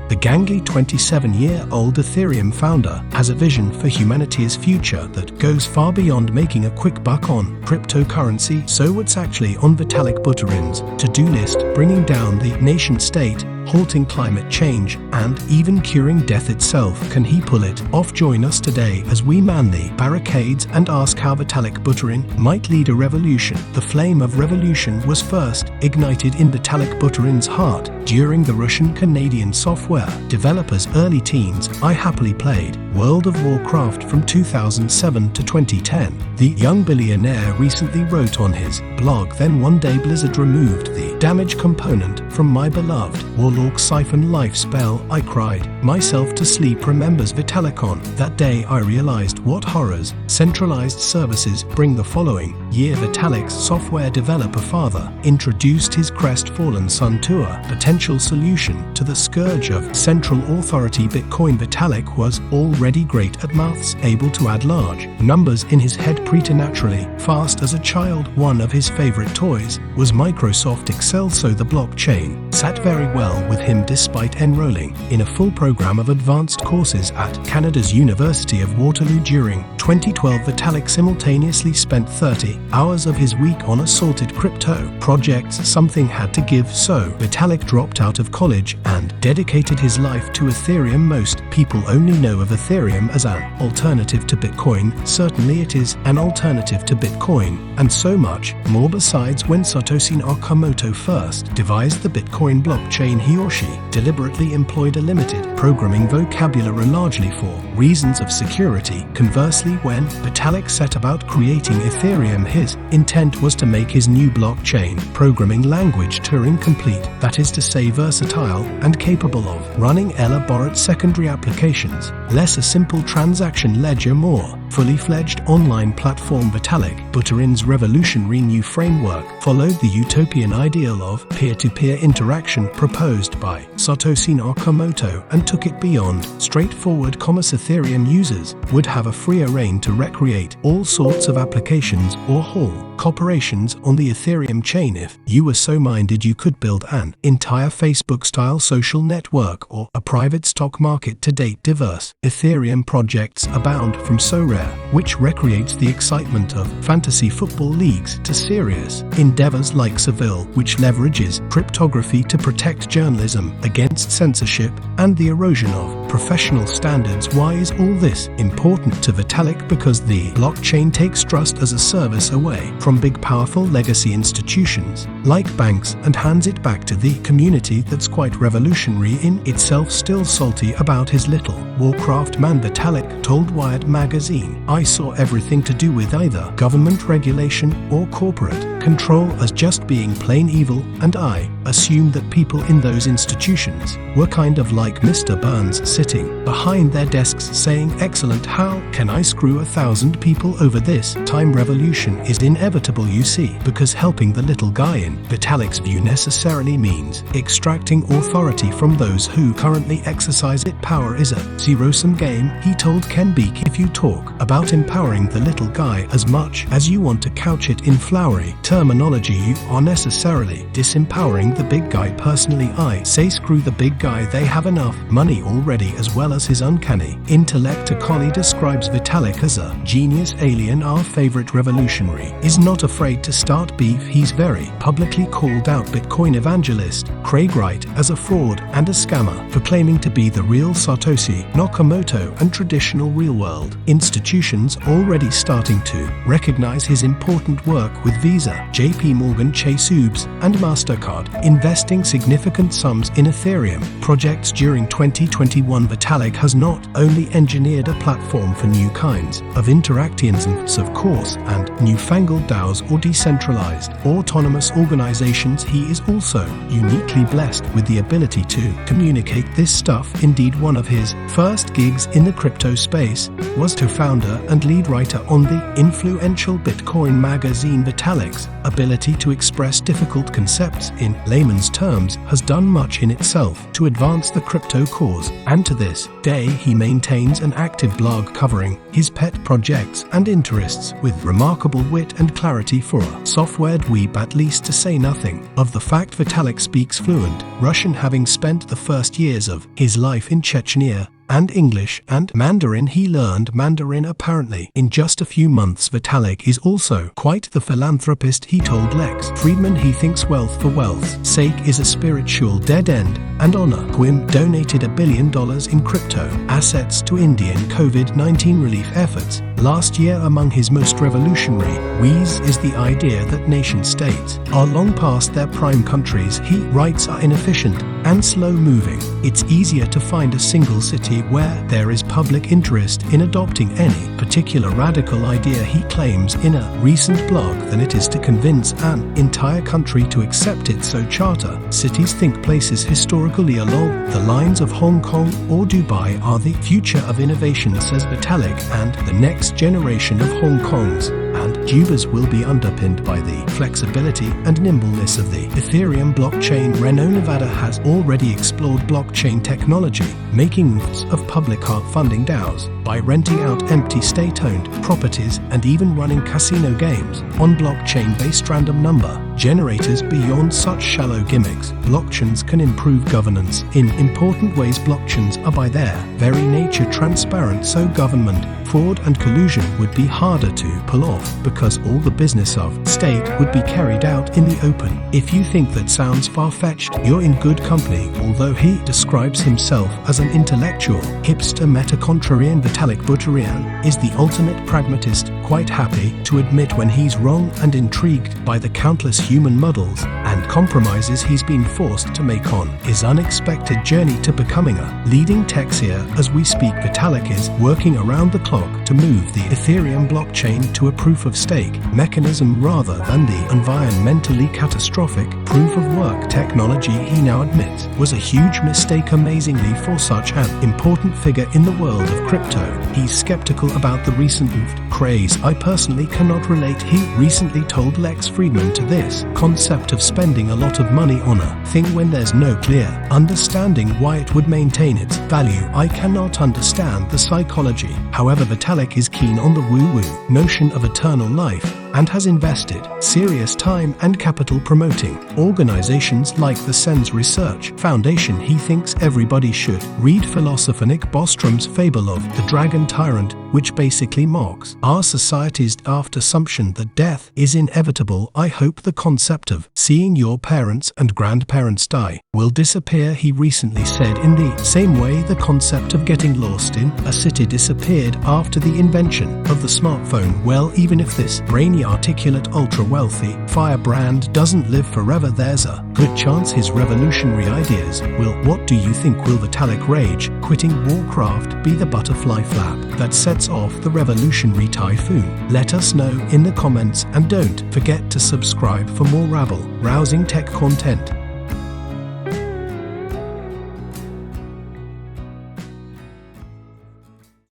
The gangly 27-year-old Ethereum founder has a vision for humanity's future that goes far beyond making a quick buck on cryptocurrency. So what's actually on Vitalik Buterin's to-do list? Bringing down the nation-state, halting climate change, and even curing death itself. Can he pull it off? Join us today as we man the barricades and ask how Vitalik Buterin might lead a revolution. The flame of revolution was first ignited in Vitalik Buterin's heart during the Russian-Canadian software developer's early teens. I happily played World of Warcraft from 2007 to 2010. The young billionaire recently wrote on his blog, "Then one day Blizzard removed the damage component from my beloved Warlock Siphon life spell. I cried myself to sleep." Remembers Vitalik. On that day I realized what horrors centralized services bring. The following year Vitalik's software developer father introduced his crestfallen son to a potential solution to the scourge of central authority Bitcoin. Vitalik was already great at maths, able to add large numbers in his head preternaturally fast as a child. One of his favorite toys was Microsoft Excel, so the blockchain sat very well with him despite enrolling in a full program of advanced courses at Canada's University of Waterloo. During 2012, Vitalik simultaneously spent 30 hours of his week on assorted crypto projects. Something had to give, so Vitalik dropped out of college and dedicated his life to Ethereum. Most people only know of Ethereum as an alternative to Bitcoin. Certainly it is an alternative to Bitcoin, and so much more besides. When Satoshi Nakamoto first devised the Bitcoin blockchain, he or she deliberately employed a limited programming vocabulary largely for reasons of security. Conversely, when Vitalik set about creating Ethereum, his intent was to make his new blockchain programming language Turing complete, that is to say versatile and capable of running elaborate secondary applications. Less a simple transaction ledger, more fully-fledged online platform. Vitalik Buterin's revolutionary new framework followed the utopian ideal of peer-to-peer interaction proposed by Satoshi Nakamoto and took it beyond straightforward commerce. Ethereum users would have a freer reign to recreate all sorts of applications or whole corporations on the Ethereum chain. If you were so minded, you could build an entire Facebook-style social network or a private stock market. To date, diverse Ethereum projects abound, from so rare, which recreates the excitement of fantasy football leagues, to serious endeavors like Seville, which leverages cryptography to protect journalism against censorship and the erosion of professional standards. Why is all this important to Vitalik? Because the blockchain takes trust as a service away from big powerful legacy institutions like banks and hands it back to the community. That's quite revolutionary in itself. Still salty about his little Warcraft man, Vitalik told Wired magazine, "I saw everything to do with either government regulation or corporate control as just being plain evil, and I assumed that people in those institutions were kind of like Mr. Burns, sitting behind their desks saying, 'Excellent, how can I screw 1,000 people over this time?' Revolution is inevitable, you see, because helping the little guy in Vitalik's view necessarily means extracting authority from those who currently exercise it. Power is a zero-sum game, he told Ken Beek. If you talk about empowering the little guy as much as you want to couch it in flowery terminology, you are necessarily disempowering the big guy. Personally, I say screw the big guy, they have enough money already, as well as his uncanny intellect." Akali describes Vitalik as a genius alien. Our favorite revolutionary is not afraid to start beef. He's very publicly called out Bitcoin evangelist Craig Wright as a fraud and a scammer for claiming to be the real Satoshi Nakamoto, and traditional real-world institutions already starting to recognize his important work with Visa, JP Morgan Chase, UBS, and MasterCard investing significant sums in Ethereum projects during 2021. Vitalik has not only engineered a platform for new kinds of interactions, of course, and newfangled DAOs or decentralized autonomous organizations, he is also uniquely blessed with the ability to communicate this stuff. Indeed, one of his first gigs in the crypto space was to founder and lead writer on the influential Bitcoin magazine. Vitalik's ability to express difficult concepts in layman's terms has done much in itself to advance the crypto cause, and to this day he maintains an active blog covering his pet projects and interests with remarkable wit and clarity for a software dweeb, at least, to say nothing of the fact Vitalik speaks fluent Russian, having spent the first years of his life in Chechnya, and English and Mandarin. He learned Mandarin apparently in just a few months. Vitalik is also quite the philanthropist. He told Lex Friedman he thinks wealth for wealth's sake is a spiritual dead end, and on a whim donated $1 billion in crypto assets to Indian COVID-19 relief efforts last year. Among his most revolutionary wheeze is the idea that nation-states are long past their prime. Countries, he writes, are inefficient and slow-moving. It's easier to find a single city where there is public interest in adopting any particular radical idea, he claims in a recent blog, than it is to convince an entire country to accept it. So charter cities think places historically along the lines of Hong Kong or Dubai are the future of innovation, says Vitalik, and the next generation of Hong Kongs and Dubas will be underpinned by the flexibility and nimbleness of the Ethereum blockchain. Reno, Nevada has already explored blockchain technology, making use of public funding DAOs by renting out empty state-owned properties and even running casino games on blockchain-based random number generators. Beyond such shallow gimmicks, blockchains can improve governance in important ways. Blockchains are by their very nature transparent, so government fraud and collusion would be harder to pull off because all the business of state would be carried out in the open. If you think that sounds far-fetched, you're in good company. Although he describes himself as an intellectual hipster meta-contrarian, Vitalik Buterin is the ultimate pragmatist, quite happy to admit when he's wrong and intrigued by the countless human muddles and compromises he's been forced to make on his unexpected journey to becoming a leading techier. As we speak, Vitalik is working around the clock to move the Ethereum blockchain to a proof-of-stake mechanism rather than the environmentally catastrophic proof-of-work technology he now admits was a huge mistake. Amazingly, for such an important figure in the world of crypto, he's skeptical about the recent craze. I personally cannot relate, he recently told Lex Friedman, to this concept of spending a lot of money on a thing when there's no clear understanding why it would maintain its value. I cannot understand the psychology. However, Vitalik is keen on the woo-woo notion of eternal life and has invested serious time and capital promoting organizations like the SENS Research Foundation. He thinks everybody should read philosopher Nick Bostrom's fable of the Dragon Tyrant, which basically mocks our society's daft assumption that death is inevitable. I hope the concept of seeing your parents and grandparents die will disappear, he recently said. In the same way the concept of getting lost in a city disappeared after the invention of the smartphone. Well, even if this brainy, articulate, ultra-wealthy firebrand doesn't live forever, there's a good chance his revolutionary ideas will. What do you think? Will Vitalik rage quitting Warcraft be the butterfly flap that sets off the revolutionary typhoon? Let us know in the comments, and don't forget to subscribe for more rabble-rousing tech content.